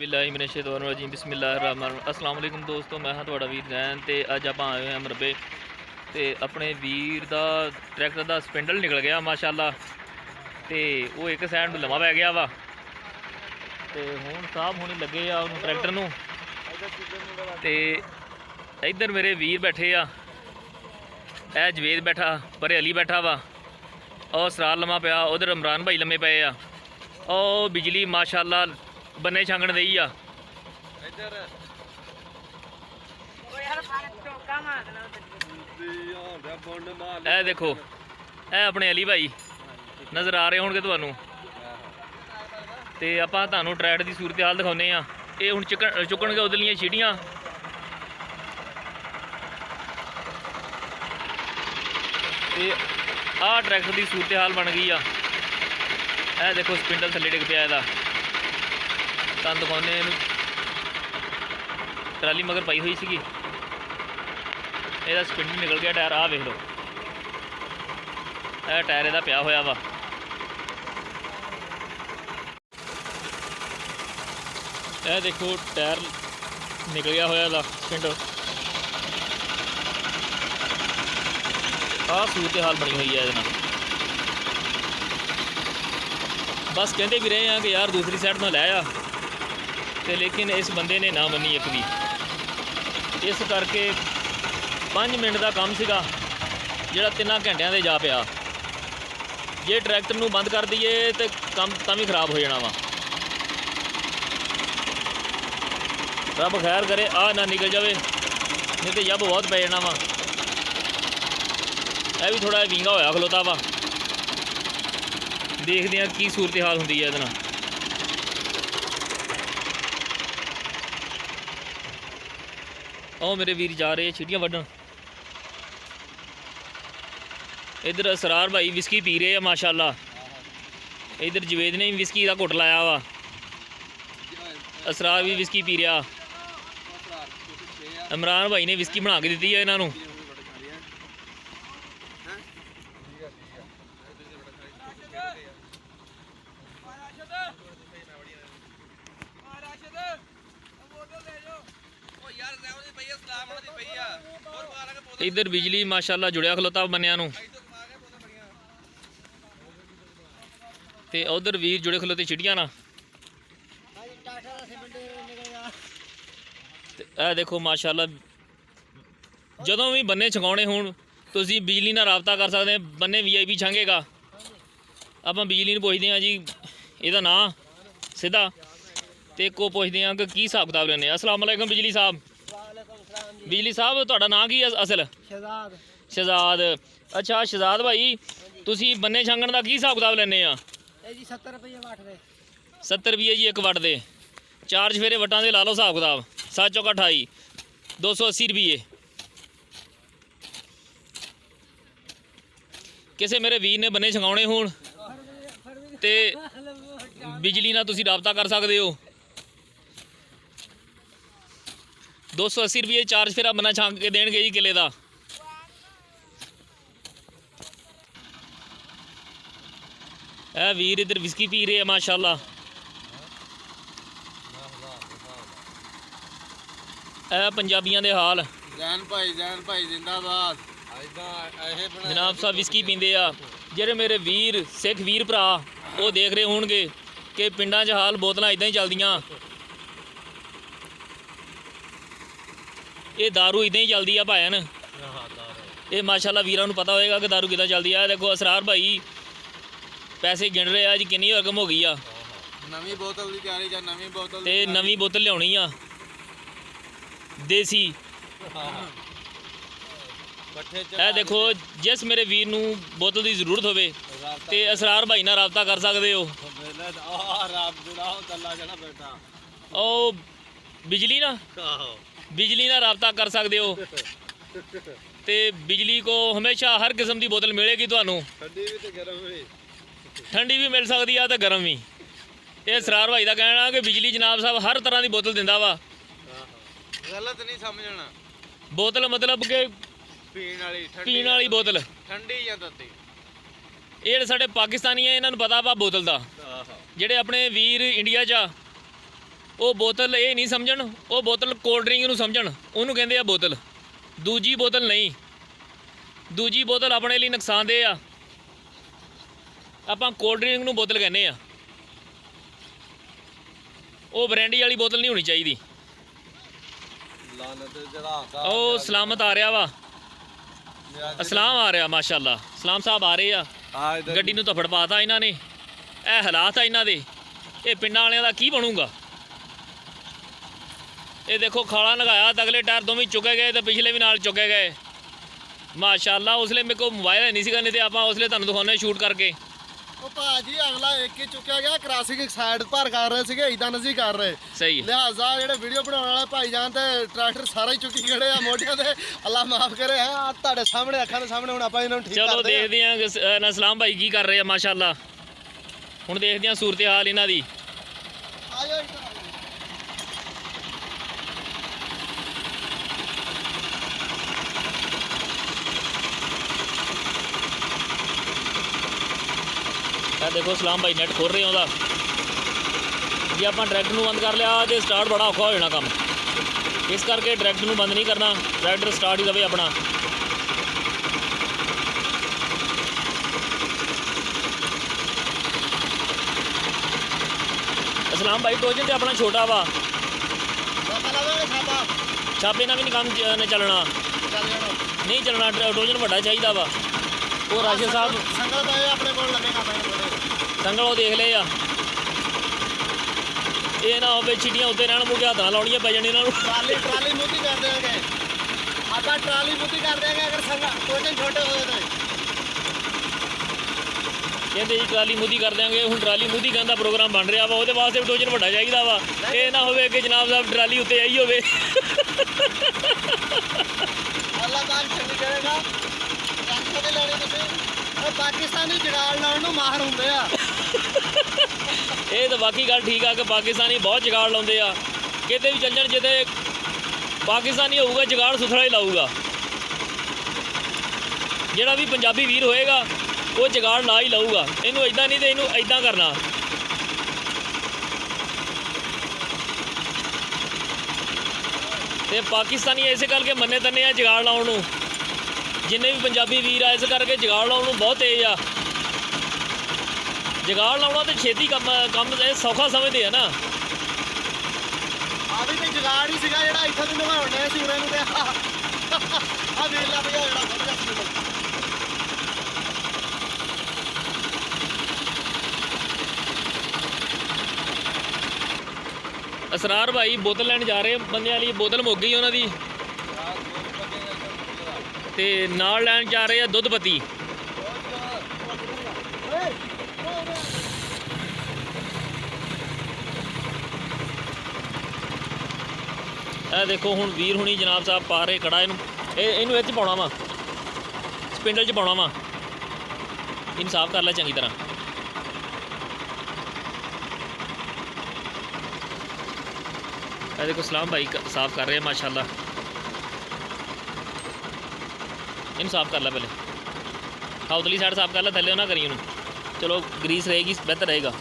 बिस्मिल्लाहिर्रहमानिर्रहीम बिस्मिल्लाहिर्रहमानिर्रहीम अस्सलाम वालेकुम दोस्तों, मैं हाँ तुहाड़ा वीर जैन ते अज आप आए हैं मरबे ते अपने वीर दा ट्रैक्टर दा स्पिंडल निकल गया माशाअल्लाह ते वो एक साइड लम्मा पै गया वा ते हुण साहब होने लगे आ उन्होंने ट्रैक्टर नूं ते इधर मेरे वीर बैठे आ। ए जवेद बैठा, परे अली बैठा वा और सरार लम्मा पिया, उधर इमरान भाई लम्मे पे आ और बिजली माशाअल्लाह बन्ने छांगण दई आ। ए देखो ए अपने अली भाई नज़र आ रहे होणगे तुहानूं ते आपां तुहानूं ट्रैक्टर की सूरत हाल दिखाउने आ। ये हुण चुकणगे उधरलियां छीटियां ते आ ट्रैक्टर की सूरत हाल बन गई आ। ए देखो स्पिंडल थल्ले डिग पिया इहदा, तुहानूं दिखाउने ट्राली मगर पाई हुई सी, ਇਹਦਾ स्पिंडल निकल गया टायर। आ वेख लो ਇਹ टायर ਇਹਦਾ ਪਿਆ ਹੋਇਆ ਵਾ। ਇਹ देखो टायर निकल गया होया ਇਹਦਾ स्पिंडल। ਆਹ सूरत हाल बनी हुई है ਇਹਦੇ ਨਾਲ। बस कहते भी रहे हैं कि यार दूसरी साइड तो लै आ ते लेकिन इस बंदे ने ना मनी एक भी। इस करके 5 मिनट का काम सीगा जिहड़ा 3 घंटिया से जा पिया। जे ट्रैक्टर नूं बंद कर दईए तो काम तां भी खराब हो जाना वा। रब खैर करे आ ना निकल जाए, नहीं तो जब बहुत पै जाना वा। यह भी थोड़ा विंगा होया खलोता वा, देखते हैं की सूरत हाल होंदी है इहदे नाल। आओ मेरे वीर जा रहे छीटियां वड्डण। इधर असरार भाई विस्की पी रहे हैं माशाअल्लाह। इधर जवेद ने भी विस्की का घुट लाया वा, असरार भी विस्की पी रहा। इमरान भाई ने विस्की बना के दी है इन्हों। इधर बिजली माशाअल्लाह जुड़िया खलोता बनिया नूं ते उधर वीर जुड़े खलोते छिटियां ना। ए देखो माशाअल्लाह जदों भी बन्ने छकाने होण तुसीं बिजली नाल राबता कर सकते हैं। बन्ने VIP छांगेगा आपां बिजली नूं पुछदे हां जी इहदा नाम सीधा ते को पुछदे हां कि की हिसाब किताब लैंदे। अस्सलाम वालेकुम बिजली साहब। बिजली साहब तुहाडा नाम की असल? शहजाद। शहजाद, अच्छा शहजाद भाई तुसीं बन्ने छांगण दा की हिसाब किताब लैंदे आ? जी 70 रुपये वट दे। 70 रुपये जी एक वट दे। 4 चफेरे वटां दे ला लो हिसाब किताब। 7 चौका 28, 280 रुपये। किसी मेरे वीर ने बन्ने छकाने होण ते बिजली नाल तुसीं राबता कर सकते हो। 280 रुपये 4 चफेरा बन्ना छांग के देणगे जी किले का। ए वीर इधर विस्की पी रहे हैं माशाअल्लाह। ए पंजाबियों के हाल। जैन भाई जिंदाबाद। जनाब साहब विस्की पींदे आ। जेह्ड़े मेरे वीर सिख वीर भरा वो देख रहे होणगे कि पिंडां च हाल बोतलां इदां ही चलदियां। ये दारू इदां ही चलदी आ भाएन। ये माशाअल्लाह वीरां नूं पता होएगा कि दारू किदां चलदी आ। देखो असरार भाई पैसे गिण रहे आ जी कितनी रकम हो गई आ। नवी बोतल की तैयारी च नवी बोतल ते नवी बोतल लियानी आ देसी। ए देखो जिस मेरे वीर नूं बोतल की जरूरत होवे ते असरार भाई नाल राबता कर सकते हो। ओ बिजली ना राबता कर सकते हो ते बिजली को हमेशा हर किस्म की बोतल मिलेगी तुहानूं। ठंडी भी मिल सकती है तो गर्म भी। ये असरार भाई का कहना कि बिजली जनाब साहब हर तरह की बोतल दिंदा वा। गलत नहीं समझना। बोतल मतलब कि पीण वाली बोतल ठंडी या तत्ती। ये साढ़े पाकिस्तानी है, इन्होंने पता वा बोतल का। ਜਿਹੜੇ ਆਪਣੇ ਵੀਰ ਇੰਡੀਆ 'ਚ ਉਹ ਬੋਤਲ ਇਹ ਨਹੀਂ ਸਮਝਣ, ਉਹ ਬੋਤਲ ਕੋਲਡ ਡਰਿੰਕ ਨੂੰ ਸਮਝਣ, ਉਹਨੂੰ ਕਹਿੰਦੇ ਆ ਬੋਤਲ। ਦੂਜੀ ਬੋਤਲ ਨਹੀਂ, ਦੂਜੀ ਬੋਤਲ ਆਪਣੇ ਲਈ ਨੁਕਸਾਨਦੇਹ ਆ। ਆਪਾਂ ਕੋਲਡ ਡਰਿੰਕ ਨੂੰ ਬੋਤਲ ਕਹਿੰਦੇ ਆ। ਉਹ ਬ੍ਰੈਂਡੀ ਵਾਲੀ ਬੋਤਲ ਨਹੀਂ ਹੋਣੀ ਚਾਹੀਦੀ। ਲਾਨਤ ਜਿਹੜਾ ਉਹ ਸਲਾਮਤ ਆ ਰਿਹਾ ਵਾ, ਅਸਲਾਮ ਆ ਰਿਹਾ, ਮਾਸ਼ਾਅੱਲਾ ਸਲਾਮ ਸਾਹਿਬ ਆ ਰਹੇ ਆ। ਗੱਡੀ ਨੂੰ ਧੱਫੜ ਪਾਤਾ ਇਹਨਾਂ ਨੇ। ਇਹ ਹਾਲਾਤ ਆ ਇਹਨਾਂ ਦੇ। ਇਹ ਪਿੰਡਾਂ ਵਾਲਿਆਂ ਦਾ ਕੀ ਬਣੂਗਾ? ਇਹ ਦੇਖੋ ਖਾਲਾ ਲਗਾਇਆ ਤਾਂ ਅਗਲੇ ਟਾਇਰ ਦੋਵੇਂ ਚੁੱਕੇ ਗਏ ਤੇ ਪਿਛਲੇ ਵੀ ਨਾਲ ਚੁੱਕੇ ਗਏ। ਮਾਸ਼ਾਅੱਲਾ ਉਸਲੇ ਮੇਰੇ ਕੋਲ ਮੋਬਾਈਲ ਨਹੀਂ ਸੀਗਾ, ਨਹੀਂ ਤੇ ਆਪਾਂ ਉਸਲੇ ਤੁਹਾਨੂੰ ਦਿਖਾਉਂਦੇ ਸ਼ੂਟ ਕਰਕੇ। ਉਹ ਭਾਜੀ ਅਗਲਾ ਇੱਕ ਹੀ ਚੁੱਕਿਆ ਗਿਆ, ਕ੍ਰਾਸਿੰਗ ਸਾਈਡ ਭਰ ਕਰ ਰਹੇ ਸੀਗੇ, ਇਦਾਂ ਨਹੀਂ ਕਰ ਰਹੇ। ਸਹੀ ਲਿਹਾਜ਼ਾ ਜਿਹੜੇ ਵੀਡੀਓ ਬਣਾਉਣ ਵਾਲੇ ਭਾਈ ਜਾਨ ਤੇ ਟਰੈਕਟਰ ਸਾਰਾ ਹੀ ਚੁੱਕੀ ਖੜੇ ਆ ਮੋਢਿਆਂ ਤੇ। ਅੱਲਾ ਮਾਫ ਕਰੇ। ਆ ਤੁਹਾਡੇ ਸਾਹਮਣੇ ਅੱਖਾਂ ਦੇ ਸਾਹਮਣੇ ਹੁਣ ਆਪਾਂ ਇਹਨਾਂ ਨੂੰ ਠੀਕ ਚਲੋ ਕਰਦੇ ਆ। ਦੇਖਦੇ ਆਂ ਨਸਲਾਮ ਭਾਈ ਕੀ ਕਰ ਰਹੇ ਆ। ਮਾਸ਼ਾਅੱਲਾ ਹੁਣ ਦੇਖਦੇ ਆਂ ਸੂਰਤ ਹਾਲ ਇਹਨਾਂ ਦੀ। ਆਜੋ ਇੱਧਰ ਆਜੋ। ਇਹ ਦੇਖੋ ਸਲਾਮ ਭਾਈ ਨੈਟ ਖੋਲ ਰਹੇ ਉਹਦਾ। ਜੇ ਆਪਾਂ ਡਾਇਰੈਕਟ ਨੂੰ ਬੰਦ ਕਰ ਲਿਆ ਤੇ ਸਟਾਰਟ ਬੜਾ ਔਖਾ ਹੋ ਜਾਣਾ ਕੰਮ। ਇਸ ਕਰਕੇ ਡਾਇਰੈਕਟ ਨੂੰ ਬੰਦ ਨਹੀਂ ਕਰਨਾ, ਡਾਇਰੈਕਟ ਸਟਾਰਟ ਹੀ ਰਵੇ ਆਪਣਾ। ਸਲਾਮ ਭਾਈ ਟੋਜਨ ਤੇ ਆਪਣਾ ਛੋਟਾ ਵਾ, ਬਾਬਾ ਲਾਵਾਂਗੇ ਸਾਬਾ ਛਾਪੇ ਨਾਲ ਵੀ ਨਹੀਂ ਕੰਮ ਚੱਲਣਾ, ਚੱਲ ਜਾਣਾ। ਨਹੀਂ ਚੱਲਣਾ। ਟੋਜਨ ਵੱਡਾ ਚਾਹੀਦਾ ਵਾ। ਉਹ ਰਾਸ਼ਦ ਸਾਹਿਬ ਸੰਗਲ ਪਏ ਆਪਣੇ ਕੋਲ ਲੱਗੇਗਾ ਪੈਣ ਕੋਲੇ। ਸੰਗਲ ਉਹ ਦੇਖ ਲਏ ਆ। ਇਹ ਨਾ ਹੋਵੇ ਚਿੜੀਆਂ ਉੱਤੇ ਰਹਿਣ ਮੁੜ ਕੇ ਹੱਥਾਂ ਲਾਉਣੀਆਂ ਪੈ ਜਾਣ ਇਹਨਾਂ ਨੂੰ। ਟਰਾਲੀ ਮੁੱਤੀ ਕਰ ਦੇਵਾਂਗੇ ਆਪਾਂ, ਟਰਾਲੀ ਮੁੱਤੀ ਕਰ ਦੇਵਾਂਗੇ ਅਗਰ ਸੰਗਲ ਟੋਜਨ ਛੋਟੇ ਹੋਏ ਤਾਂ। ਕਹਿੰਦੇ ਜੀ ਟਰਾਲੀ ਮੁੱਦੀ ਕਰ ਦਿਆਂਗੇ। ਹੁਣ ਟਰਾਲੀ ਮੁੱਦੀ ਕਰਨ ਦਾ ਪ੍ਰੋਗਰਾਮ ਬਣ ਰਿਹਾ ਵਾ, ਉਹਦੇ ਵਾਸਤੇ ਵੀ ਟੋਜਨ ਵੱਡਾ ਚਾਹੀਦਾ ਵਾ। ਇਹ ਨਾ ਹੋਵੇ ਕਿ ਜਨਾਬ ਸਾਹਿਬ ਟਰਾਲੀ ਉੱਤੇ ਆਈ ਹੋਵੇ। ਅੱਲਾ ਪਾਕ ਚੰਗੀ ਕਰੇਗਾ। ਟੈਨਸ਼ਨ ਨਹੀਂ ਲੈਣੀ ਤੁਸੀਂ। ਉਹ ਪਾਕਿਸਤਾਨੀ ਜਗਾੜ ਲਾਉਣ ਨੂੰ ਮਾਹਰ ਹੁੰਦੇ ਆ। ਇਹ ਤਾਂ ਬਾਕੀ ਗੱਲ ਠੀਕ ਆ ਕਿ ਪਾਕਿਸਤਾਨੀ ਬਹੁਤ ਜਗਾੜ ਲਾਉਂਦੇ ਆ। ਕਿਤੇ ਵੀ ਚੱਲ ਜਾਣ, ਜਿੱਥੇ ਪਾਕਿਸਤਾਨੀ ਹੋਊਗਾ ਜਗਾੜ ਸੁਥਰਾ ਹੀ ਲਾਊਗਾ। ਜਿਹੜਾ ਵੀ ਪੰਜਾਬੀ ਵੀਰ ਹੋਏਗਾ ਉਹ ਜਗਾੜ ਲਾ ਹੀ ਲਾਊਗਾ। ਇਹਨੂੰ ਇਦਾਂ ਨਹੀਂ ਤੇ ਇਹਨੂੰ ਇਦਾਂ ਕਰਨਾ। ਤੇ ਪਾਕਿਸਤਾਨੀ ਇਸੇ ਕਰਕੇ ਮੰਨੇ ਤੰਨੇ ਆ ਜਗਾੜ ਲਾਉਣ ਨੂੰ। ਜਿੰਨੇ ਵੀ ਪੰਜਾਬੀ ਵੀਰ ਆ ਇਸ ਕਰਕੇ ਜਗਾੜ ਲਾਉਣ ਨੂੰ ਬਹੁਤ ਤੇਜ਼ ਆ। ਜਗਾੜ ਲਾਉਣਾ ਤੇ ਛੇਤੀ ਕੰਮ ਇਹ ਸੌਖਾ ਸਮਝਦੇ ਆ ਨਾ। ਆ ਵੀ ਤੇ ਜਗਾੜ ਹੀ ਸੀਗਾ ਜਿਹੜਾ ਇੱਥੋਂ ਦੀ ਨਵਾਉਣੇ ਸੀ ਉਰੇ ਨੂੰ ਤੇ ਆ ਵੇਲਾ ਭਈਆ ਜਿਹੜਾ ਵਧੀਆ ਸੀ। ਅਸਰਾਰ ਭਾਈ ਬੋਤਲ ਲੈਣ ਜਾ ਰਹੇ ਬੰਦਿਆਂ ਲਈ, ਬੋਤਲ ਮੁੱਕ ਗਈ ਉਹਨਾਂ ਦੀ ਤੇ ਨਾਲ ਲੈਣ ਜਾ ਰਹੇ ਆ ਦੁੱਧ ਪੱਤੀ। ਇਹ ਦੇਖੋ ਹੁਣ ਵੀਰ ਹੁਣੀ ਜਨਾਬ ਸਾਹਿਬ ਪਾ ਰਹੇ ਕੜਾ ਇਹਨੂੰ। ਇਹਨੂੰ ਇਹ 'ਚ ਪਾਉਣਾ ਵਾ, ਸਪਿੰਡਲ 'ਚ ਪਾਉਣਾ ਵਾ। ਇਹਨੂੰ ਸਾਫ਼ ਕਰ ਲੈ ਚੰਗੀ ਤਰ੍ਹਾਂ। ਇਹ ਦੇਖੋ ਸਲਾਮ ਭਾਈ ਸਾਫ਼ ਕਰ ਰਹੇ ਆ ਮਾਸ਼ਾਅੱਲਾ। ਇਹਨੂੰ ਸਾਫ਼ ਕਰ ਲੈ ਪਹਿਲੇ। ਹਾਂ ਉਤਲੀ ਸਾਈਡ ਸਾਫ਼ ਕਰ ਲੈ, ਥੱਲੇ ਨਾ ਕਰੀ ਉਹਨੂੰ। ਚਲੋ ਗਰੀਸ ਰਹੇਗੀ ਬਿਹਤਰ ਰਹੇਗਾ।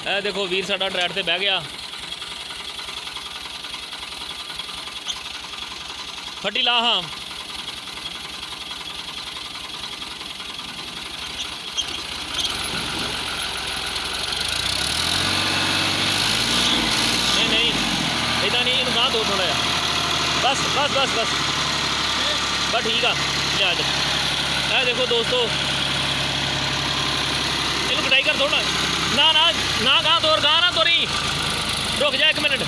ਇਹ ਦੇਖੋ ਵੀਰ ਸਾਡਾ ਟਰੈਕ ਤੇ ਬਹਿ ਗਿਆ। ਫੱਟੀ ਲਾ। ਹਾਂ ਨਹੀਂ ਇਦਾਂ ਨਹੀਂ, ਇਹਨੂੰ ਗਾਹ ਦੋ ਥੋੜਾ ਜਿਹਾ। ਬਸ ਬਸ ਬਸ ਬਸ ਬਸ ਠੀਕ ਆ। ਲਿਆ ਜਾ। ਇਹ ਦੇਖੋ ਦੋਸਤੋ, ਇਹਨੂੰ ਕਟਾਈ ਕਰ ਥੋੜਾ। ਨਾ ਨਾ ਨਾ ਗਾਹ ਤੋਰ, ਗਾਹ ਨਾ ਤੋਰੀ, ਰੁਕ ਜਾ 1 ਮਿੰਟ।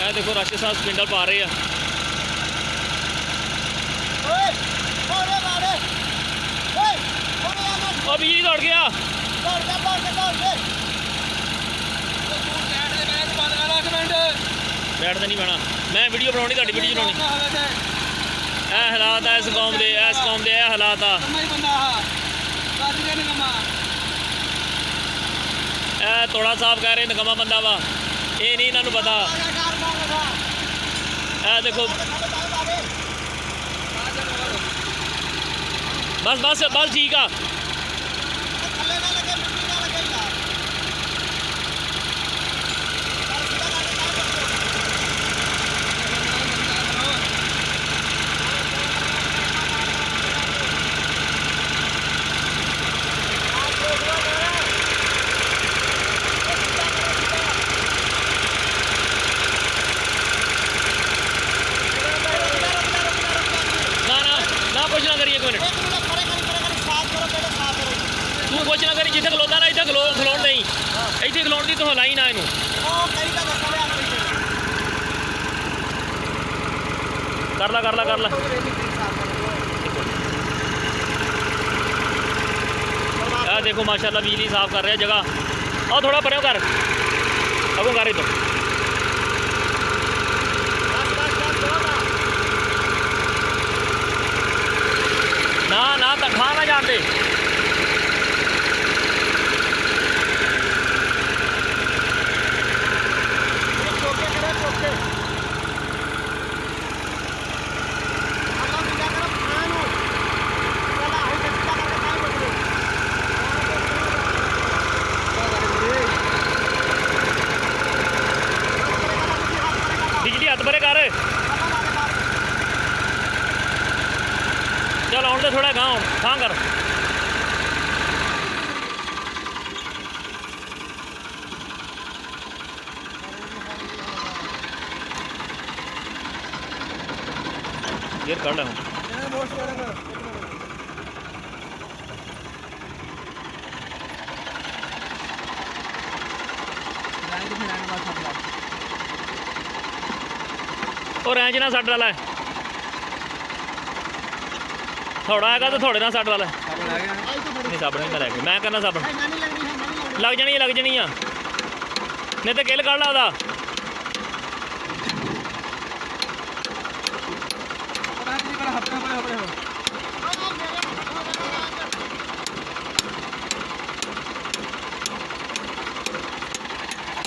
ਇਹ ਦੇਖੋ ਰਾਸ਼ਦ ਸਾਹਿਬ ਸਪਿੰਡਲ ਪਾ ਰਹੇ ਆ। ਓਏ ਓਰੇ ਮਾਰੇ ਓਏ ਓਰੇ ਆ ਉਹ ਬਿਜਲੀ ਦੌੜ ਗਿਆ। ਦੌੜ ਜਾ ਸਾਈਡ ਤੇ ਨਹੀਂ ਬਹਿਣਾ। ਮੈਂ ਵੀਡੀਓ ਬਣਾਉਣੀ, ਤੁਹਾਡੀ ਵੀਡੀਓ ਬਣਾਉਣੀ। ਇਹ ਹਾਲਾਤ ਆ ਇਸ ਕੌਮ ਦੇ, ਇਸ ਕੌਮ ਦੇ ਇਹ ਹਾਲਾਤ ਆ। ਇਹ ਤੋੜਾ ਸਾਹਿਬ ਕਹਿ ਰਹੇ ਨਕਮਾ ਬੰਦਾ ਵਾ, ਇਹ ਨਹੀਂ ਇਹਨਾਂ ਨੂੰ ਪਤਾ। ਇਹ ਦੇਖੋ ਬਸ ਬਸ ਬਸ ਠੀਕ ਆ। ਕੁਛ ਨਾ ਕਰੀ, ਇੱਕ ਮਿੰਟ ਤੂੰ ਕੁਛ ਨਾ ਕਰੀ। ਜਿੱਥੇ ਖਲੋਤਾ ਨਾ ਇੱਥੇ ਖਲੋਣ ਨਹੀਂ, ਇੱਥੇ ਖਲੋਣ ਦੀ ਤੂੰ ਹਲਾਈ ਨਾ ਇਹਨੂੰ। ਕਰ ਲਾ ਕਰ ਲਾ ਕਰ ਲਾ। ਆਹ ਦੇਖੋ ਮਾਸ਼ਾਅੱਲਾ ਬਿਜਲੀ ਸਾਫ਼ ਕਰ ਰਿਹਾ ਜਗ੍ਹਾ। ਆਹ ਥੋੜਾ ਪਰਿਓ ਕਰ, ਅੱਗੋਂ ਕਰ ਇੱਧਰ। ਨਾ ਨਾ ਤਾਂ ਖਾ ਨਾ ਜਾਂਦੇ। ਬਿਜਲੀ ਹੱਥ ਪਰੇ ਕਰ। चल आउन दे थोड़ा गाँव खां कर। गियर कर ले हूँ। और रैंच ना सट वाला है थोड़ा है तो थोड़े ना सट वाला नहीं। साबन नहीं मैं लैके मैं करना साबन लग जानी है नहीं तो किल कड़ ला।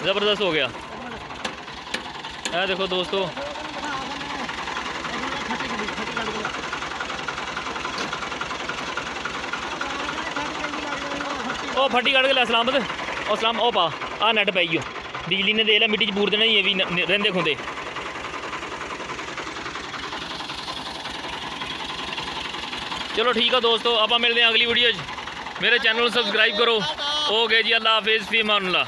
ज़बरदस्त हो गया। देखो दोस्तों ਉਹ ਫੱਟੀ ਕੱਢ ਕੇ ਲੈ ਸਲਾਮਤ। ਉਹ ਸਲਾਮ ਉਹ ਪਾ ਆ ਨੈਟ ਪਈ ਓ ਬਿਜਲੀ ਨੇ ਦੇ ਲਿਆ ਮਿੱਟੀ 'ਚ ਬੂਰ ਦੇਣਾ ਹੀ ਇਹ ਵੀ ਰਹਿੰਦੇ ਖੁੰਦੇ। ਚਲੋ ਠੀਕ ਆ ਦੋਸਤੋ, ਆਪਾਂ ਮਿਲਦੇ ਹਾਂ ਅਗਲੀ ਵੀਡੀਓ 'ਚ। ਮੇਰੇ ਚੈਨਲ ਨੂੰ ਸਬਸਕ੍ਰਾਈਬ ਕਰੋ। ਓਕੇ ਜੀ, ਅੱਲਾ ਹਾਫਿਜ਼, ਫੀ ਅਮਾਨੁੱਲਾ।